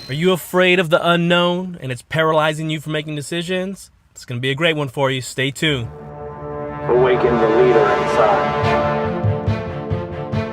Are you afraid of the unknown and it's paralyzing you from making decisions? It's going to be a great one for you. Stay tuned. Awaken the leader inside.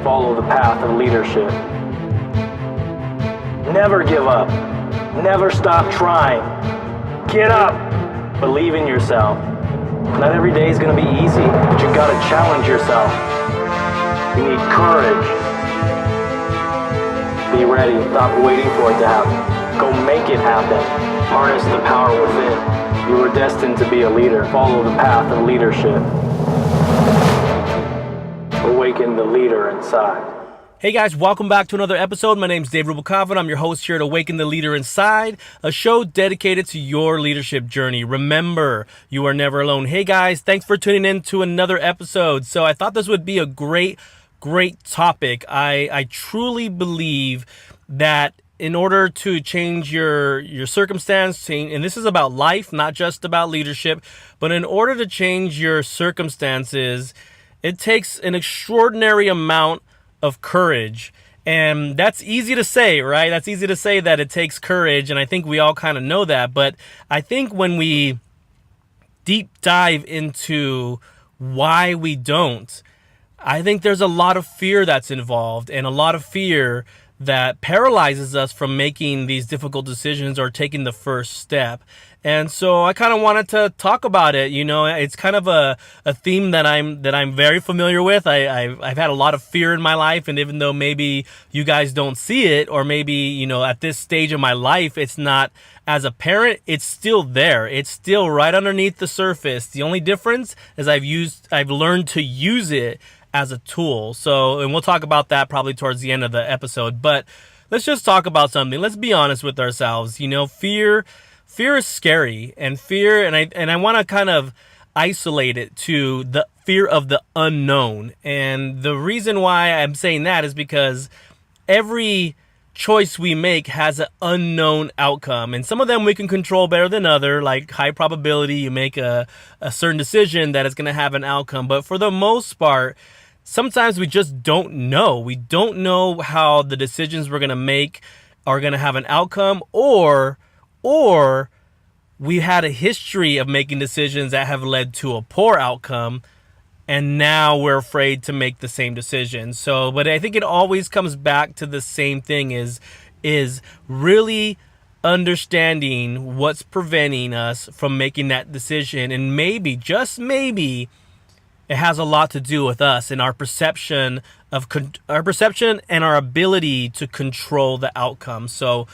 Follow the path of leadership. Never give up. Never stop trying. Get up. Believe in yourself. Not every day is going to be easy, but you got to challenge yourself. You need courage. Be ready. Stop waiting for it to happen. Go make it happen. Harness the power within. You were destined to be a leader. Follow the path of leadership. Awaken the leader inside. Hey guys, welcome back to another episode. My name's Dave Rubalcava, and I'm your host here at Awaken the Leader Inside, a show dedicated to your leadership journey. Remember, you are never alone. Hey guys, thanks for tuning in to another episode. So I thought this would be a great topic. I truly believe that in order to change your circumstance, and this is about life, not just about leadership, but in order to change your circumstances, it takes an extraordinary amount of courage. And that's easy to say, right? That's easy to say that it takes courage, and I think we all kind of know that. But I think when we deep dive into why we don't, I think there's a lot of fear that's involved, and a lot of fear that paralyzes us from making these difficult decisions or taking the first step. And so I kind of wanted to talk about it. You know, it's kind of a theme that I'm very familiar with. I've had a lot of fear in my life, and even though maybe you guys don't see it, or maybe, you know, at this stage of my life it's not as apparent, it's still there. It's still right underneath the surface. The only difference is I've learned to use it as a tool. So, and we'll talk about that probably towards the end of the episode, but let's just talk about something. Let's be honest with ourselves. You know, fear is scary, and I want to kind of isolate it to the fear of the unknown. And the reason why I'm saying that is because every choice we make has an unknown outcome, and some of them we can control better than other. Like high probability, you make a certain decision that is going to have an outcome, but for the most part, sometimes we just don't know. We don't know how the decisions we're going to make are going to have an outcome, or we had a history of making decisions that have led to a poor outcome, and now we're afraid to make the same decision. So, but I think it always comes back to the same thing, is really understanding what's preventing us from making that decision. And maybe, just maybe, it has a lot to do with us and our perception and our ability to control the outcome. So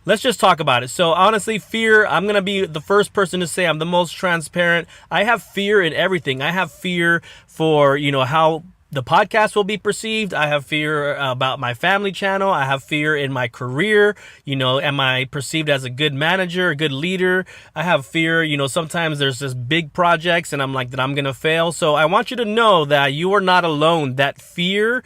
let's just talk about it. So honestly, fear, I'm going to be the first person to say I'm the most transparent. I have fear in everything. I have fear for, you know, how the podcast will be perceived. I have fear about my family channel. I have fear in my career. You know, am I perceived as a good manager, a good leader? I have fear, you know, sometimes there's this big projects and I'm like that I'm going to fail. So I want you to know that you are not alone. That fear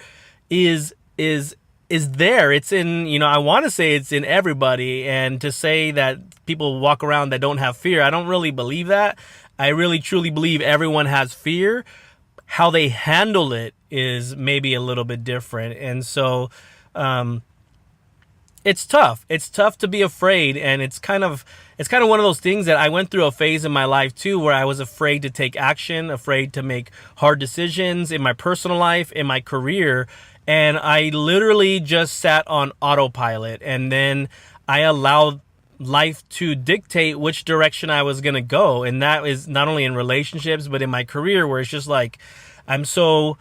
is there. It's in, you know, I want to say it's in everybody, and to say that people walk around that don't have fear, I don't really believe that. I really truly believe everyone has fear. How they handle it is maybe a little bit different. And so it's tough. It's tough to be afraid, and it's kind of one of those things that I went through a phase in my life too, where I was afraid to take action, afraid to make hard decisions in my personal life, in my career. And I literally just sat on autopilot, and then I allowed life to dictate which direction I was going to go. And that is not only in relationships, but in my career, where it's just like, I'm so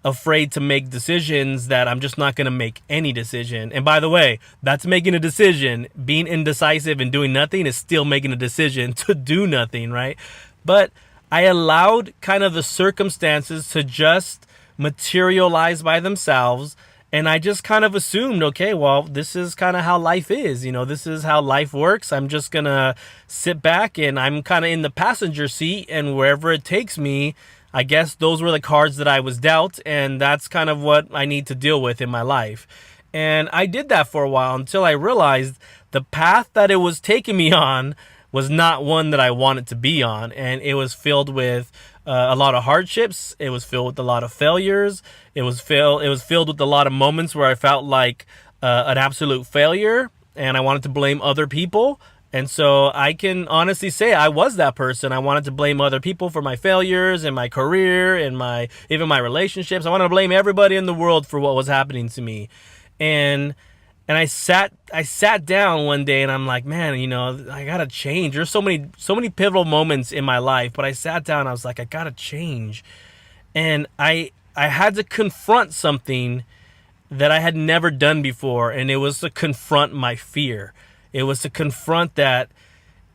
afraid to make decisions that I'm just not going to make any decision. And by the way, that's making a decision. Being indecisive and doing nothing is still making a decision to do nothing, right? But I allowed kind of the circumstances to just materialize by themselves, and I just kind of assumed, okay, well, this is kind of how life is, you know, this is how life works. I'm just gonna sit back, and I'm kind of in the passenger seat, and wherever it takes me, I guess those were the cards that I was dealt, and that's kind of what I need to deal with in my life. And I did that for a while until I realized the path that it was taking me on was not one that I wanted to be on, and it was filled with a lot of hardships. It was filled with a lot of failures. It was filled with a lot of moments where I felt like an absolute failure. and I wanted to blame other people. And so I can honestly say I was that person. I wanted to blame other people for my failures and my career and even my relationships. I wanted to blame everybody in the world for what was happening to me. And I sat down one day and I'm like, man, I gotta change. There's so many pivotal moments in my life, but I sat down and I was like, I gotta change. And I had to confront something that I had never done before, and it was to confront my fear. It was to confront that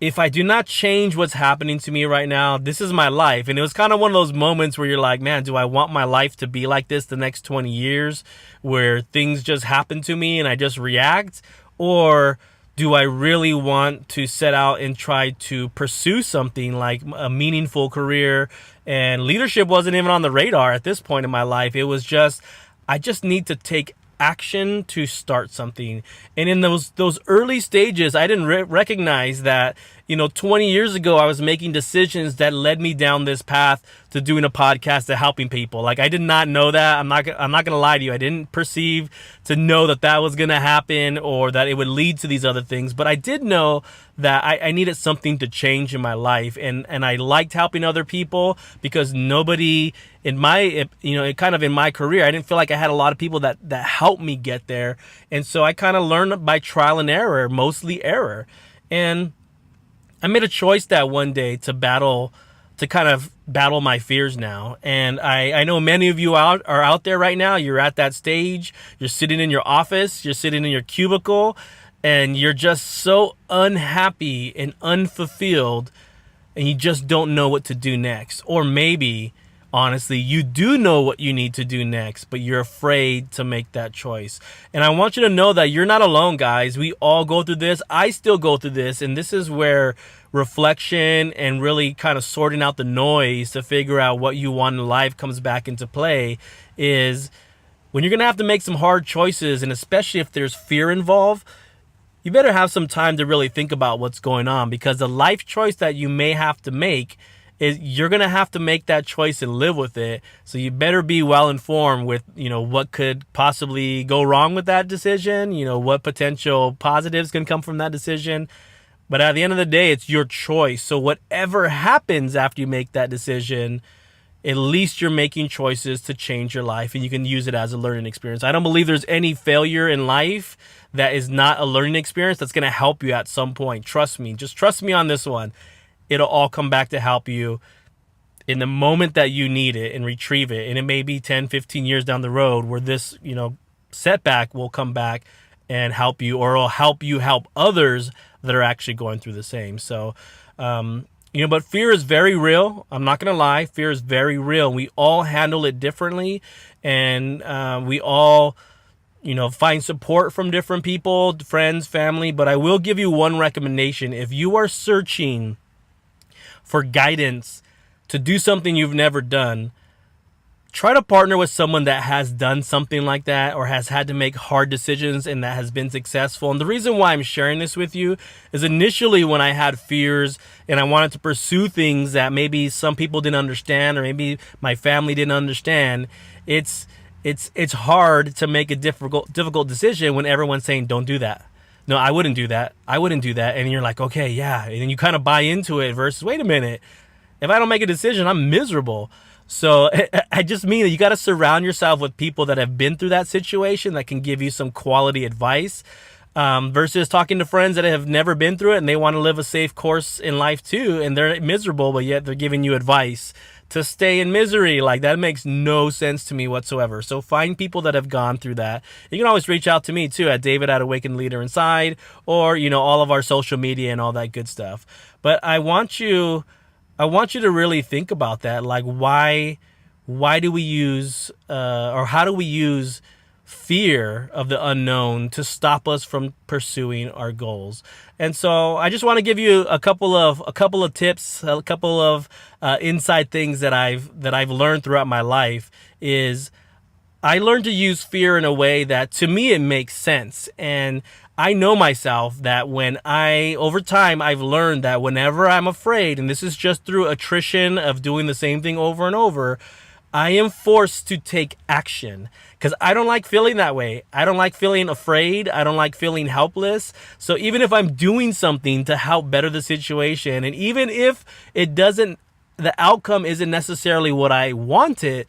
if I do not change what's happening to me right now, this is my life. And it was kind of one of those moments where you're like, man, do I want my life to be like this the next 20 years where things just happen to me and I just react? Or do I really want to set out and try to pursue something like a meaningful career? And leadership wasn't even on the radar at this point in my life. It was just, I just need to take action to start something. And in those early stages, I didn't recognize that 20 years ago I was making decisions that led me down this path to doing a podcast to helping people. Like, I did not know that. I'm not gonna lie to you. I didn't perceive to know that was gonna happen or that it would lead to these other things. But I did know that I needed something to change in my life, and I liked helping other people because nobody in my in my career, I didn't feel like I had a lot of people that helped me get there. And so I kind of learned by trial and error, mostly error. And I made a choice that one day to kind of battle my fears now. And I know many of you are out there right now. You're at that stage. You're sitting in your office. You're sitting in your cubicle. And you're just so unhappy and unfulfilled. And you just don't know what to do next. Or maybe, honestly, you do know what you need to do next, but you're afraid to make that choice. And I want you to know that you're not alone, guys. We all go through this. I still go through this. And this is where reflection and really kind of sorting out the noise to figure out what you want in life comes back into play. Is when you're going to have to make some hard choices, and especially if there's fear involved, you better have some time to really think about what's going on, because the life choice that you may have to make is you're going to have to make that choice and live with it. So you better be well informed with, what could possibly go wrong with that decision, what potential positives can come from that decision. But at the end of the day, it's your choice. So whatever happens after you make that decision, at least you're making choices to change your life, and you can use it as a learning experience. I don't believe there's any failure in life that is not a learning experience that's going to help you at some point. Trust me. Just trust me on this one. It'll all come back to help you in the moment that you need it and retrieve it. And it may be 10, 15 years down the road where this, setback will come back and help you, or it'll help you help others that are actually going through the same. So, but fear is very real. I'm not going to lie. Fear is very real. We all handle it differently, and we all, find support from different people, friends, family. But I will give you one recommendation. If you are searching for guidance to do something you've never done, try to partner with someone that has done something like that or has had to make hard decisions and that has been successful. And the reason why I'm sharing this with you is initially when I had fears and I wanted to pursue things that maybe some people didn't understand or maybe my family didn't understand, it's hard to make a difficult decision when everyone's saying, don't do that. No, I wouldn't do that. I wouldn't do that. And you're like, okay, yeah. And then you kind of buy into it versus, wait a minute, if I don't make a decision, I'm miserable. So I just mean that you got to surround yourself with people that have been through that situation that can give you some quality advice, versus talking to friends that have never been through it and they want to live a safe course in life too. And they're miserable, but yet they're giving you advice to stay in misery. Like, that makes no sense to me whatsoever. So find people that have gone through that. You can always reach out to me too at David@Awaken Leader Inside, or, all of our social media and all that good stuff. But I want you to really think about that. Like, why do we use, or how do we use fear of the unknown to stop us from pursuing our goals? And so I just want to give you a couple of tips, a couple of inside things that I've learned throughout my life. Is I learned to use fear in a way that to me it makes sense. And I know myself that over time, I've learned that whenever I'm afraid, and this is just through attrition of doing the same thing over and over, I am forced to take action because I don't like feeling that way. I don't like feeling afraid. I don't like feeling helpless. So even if I'm doing something to help better the situation, and even if the outcome isn't necessarily what I wanted,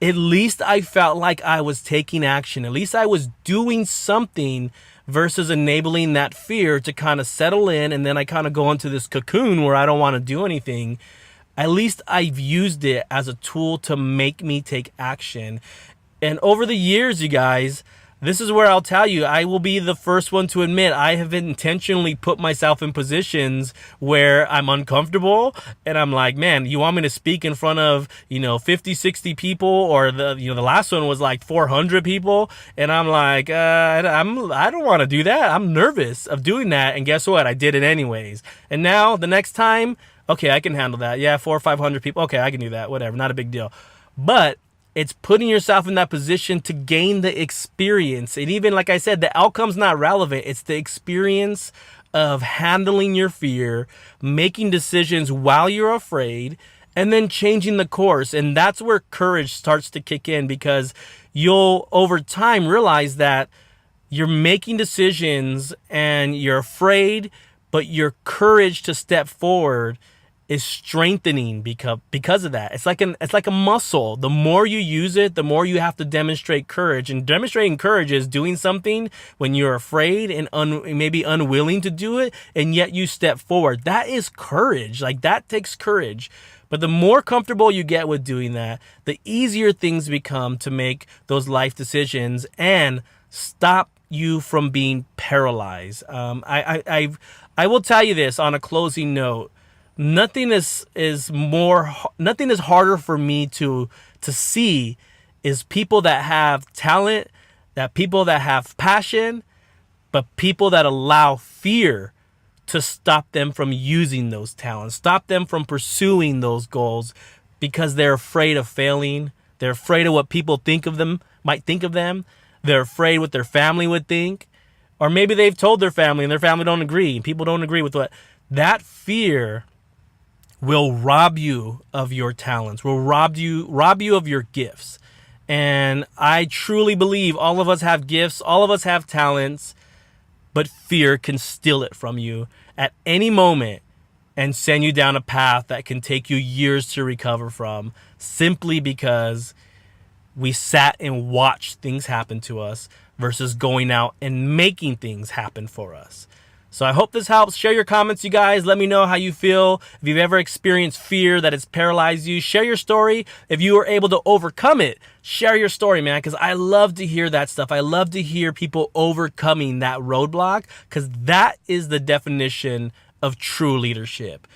at least I felt like I was taking action. At least I was doing something versus enabling that fear to kind of settle in. And then I kind of go into this cocoon where I don't want to do anything. At least I've used it as a tool to make me take action. And over the years, you guys, this is where I'll tell you, I will be the first one to admit I have intentionally put myself in positions where I'm uncomfortable and I'm like, man, you want me to speak in front of, 50, 60 people, or the last one was like 400 people. And I'm like, I don't want to do that. I'm nervous of doing that. And guess what? I did it anyways. And now the next time, okay, I can handle that. Yeah, 400 or 500 people. Okay, I can do that. Whatever. Not a big deal. But it's putting yourself in that position to gain the experience. And even like I said, the outcome's not relevant. It's the experience of handling your fear, making decisions while you're afraid, and then changing the course. And that's where courage starts to kick in, because you'll over time realize that you're making decisions and you're afraid, but your courage to step forward is strengthening because of that. It's like a muscle. The more you use it, the more you have to demonstrate courage. And demonstrating courage is doing something when you're afraid and maybe unwilling to do it, and yet you step forward. That is courage. Like, that takes courage. But the more comfortable you get with doing that, the easier things become to make those life decisions and stop you from being paralyzed. I will tell you this on a closing note. Nothing is harder for me to see is people that have talent, that people that have passion, but people that allow fear to stop them from using those talents, stop them from pursuing those goals, because they're afraid of failing. They're afraid of what people might think of them. They're afraid what their family would think, or maybe they've told their family and their family don't agree, and people don't agree with what. That fear will rob you of your talents, will rob you of your gifts. And I truly believe all of us have gifts, all of us have talents, but fear can steal it from you at any moment and send you down a path that can take you years to recover from, simply because we sat and watched things happen to us versus going out and making things happen for us. So I hope this helps. Share your comments, you guys. Let me know how you feel. If you've ever experienced fear that it's paralyzed you, share your story. If you were able to overcome it, share your story, man, because I love to hear that stuff. I love to hear people overcoming that roadblock, because that is the definition of true leadership.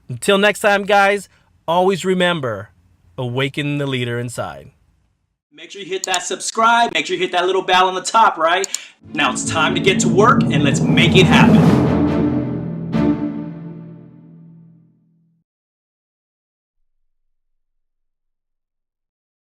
Until next time, guys, always remember, awaken the leader inside. Make sure you hit that subscribe. Make sure you hit that little bell on the top, right? Now it's time to get to work, and let's make it happen.